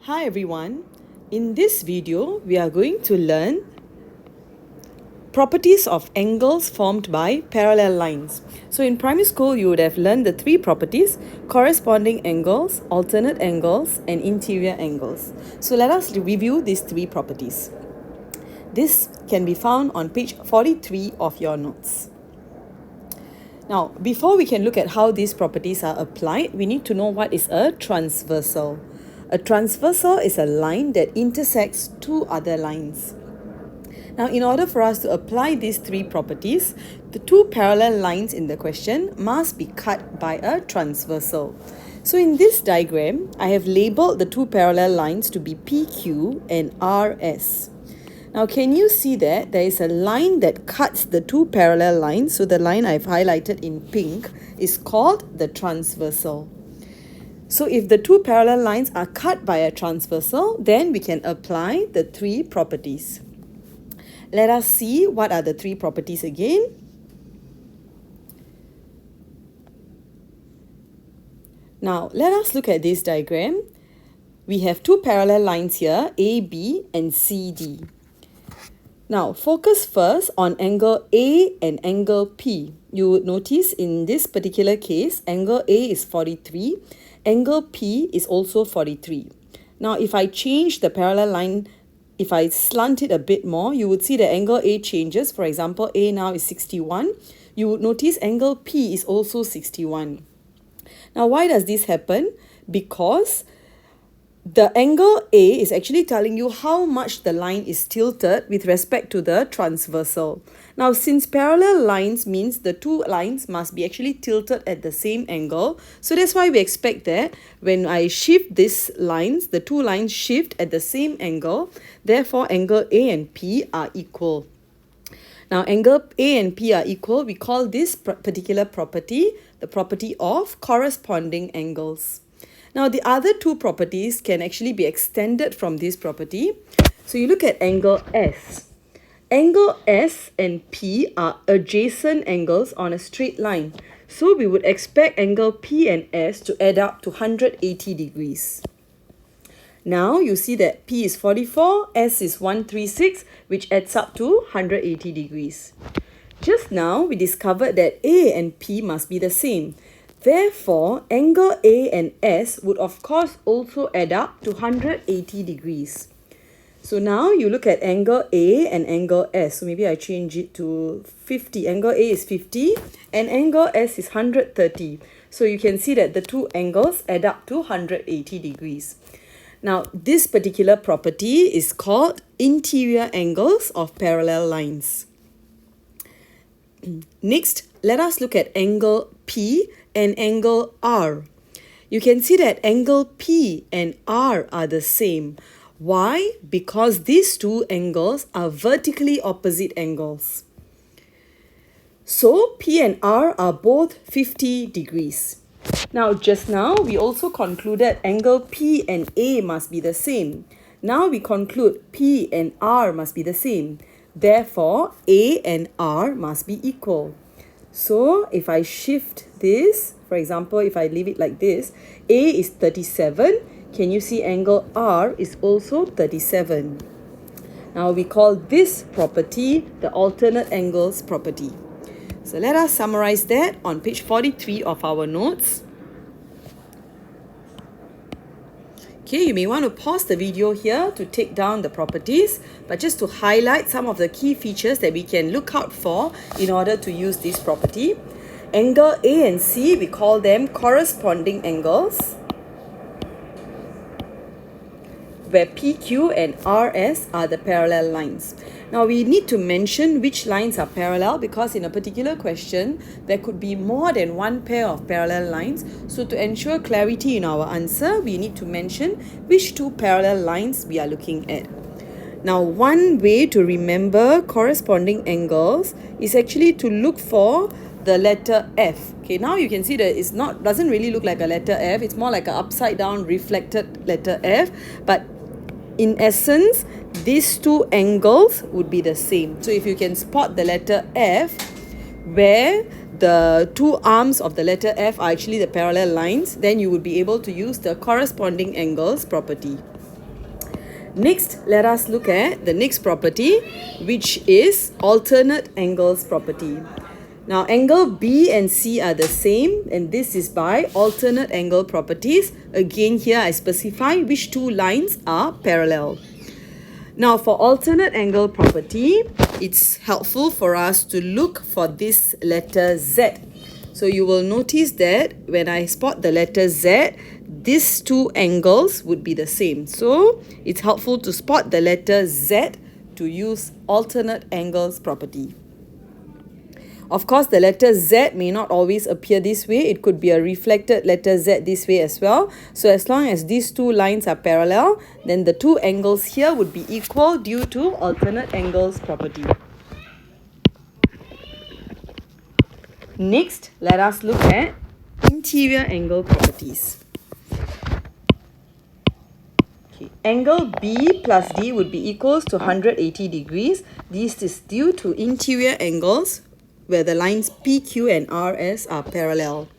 Hi everyone, in this video we are going to learn properties of angles formed by parallel lines. So in primary school you would have learned the three properties: corresponding angles, alternate angles and interior angles. So let us review these three properties. This can be found on page 43 of your notes. Now, before we can look at how these properties are applied, we need to know what is a transversal. A transversal is a line that intersects two other lines. Now, in order for us to apply these three properties, the two parallel lines in the question must be cut by a transversal. So in this diagram, I have labeled the two parallel lines to be PQ and RS. Now, can you see that there is a line that cuts the two parallel lines? So the line I've highlighted in pink is called the transversal. So if the two parallel lines are cut by a transversal, then we can apply the three properties. Let us see what are the three properties again. Now, let us look at this diagram. We have two parallel lines here, AB and CD. Now, focus first on angle A and angle P. You would notice in this particular case, angle A is 43, angle P is also 43. Now, if I change the parallel line, if I slant it a bit more, you would see the angle A changes. For example, A now is 61. You would notice angle P is also 61. Now, why does this happen? Because the angle A is actually telling you how much the line is tilted with respect to the transversal. Now, since parallel lines means the two lines must be actually tilted at the same angle, so that's why we expect that when I shift these lines, the two lines shift at the same angle, therefore angle A and P are equal. Now, angle A and P are equal. We call this particular property the property of corresponding angles. Now, the other two properties can actually be extended from this property. So you look at angle S. Angle S and P are adjacent angles on a straight line. So we would expect angle P and S to add up to 180 degrees. Now you see that P is 44, S is 136, which adds up to 180 degrees. Just now we discovered that A and P must be the same. Therefore, angle A and S would of course also add up to 180 degrees. So now you look at angle A and angle S. So maybe I change it to 50. Angle A is 50 and angle S is 130. So you can see that the two angles add up to 180 degrees. Now, this particular property is called interior angles of parallel lines. Next, let us look at angle P and angle R. You can see that angle P and R are the same. Why? Because these two angles are vertically opposite angles. So P and R are both 50 degrees. Now, just now, we also concluded angle P and A must be the same. Now we conclude P and R must be the same. Therefore, A and R must be equal. So if I shift this, for example, if I leave it like this, A is 37. Can you see angle R is also 37? Now we call this property the alternate angles property. So let us summarize that on page 43 of our notes. Okay, you may want to pause the video here to take down the properties, but just to highlight some of the key features that we can look out for in order to use this property. Angle A and C, we call them corresponding angles, where PQ and RS are the parallel lines. Now, we need to mention which lines are parallel because in a particular question, there could be more than one pair of parallel lines. So to ensure clarity in our answer, we need to mention which two parallel lines we are looking at. Now, one way to remember corresponding angles is actually to look for the letter F. Okay, now you can see that it's doesn't really look like a letter F. It's more like an upside down reflected letter F. But in essence, these two angles would be the same. So if you can spot the letter F, where the two arms of the letter F are actually the parallel lines, then you would be able to use the corresponding angles property. Next, let us look at the next property, which is alternate angles property. Now, angle B and C are the same, and this is by alternate angle properties. Again, here I specify which two lines are parallel. Now, for alternate angle property, it's helpful for us to look for this letter Z. So you will notice that when I spot the letter Z, these two angles would be the same. So it's helpful to spot the letter Z to use alternate angles property. Of course, the letter Z may not always appear this way. It could be a reflected letter Z this way as well. So as long as these two lines are parallel, then the two angles here would be equal due to alternate angles property. Next, let us look at interior angle properties. Okay. Angle B plus D would be equals to 180 degrees. This is due to interior angles where the lines PQ and RS are parallel.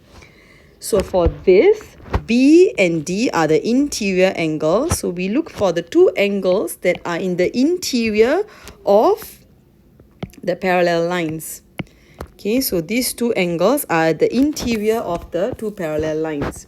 So for this, B and D are the interior angles. So we look for the two angles that are in the interior of the parallel lines. Okay, so these two angles are the interior of the two parallel lines.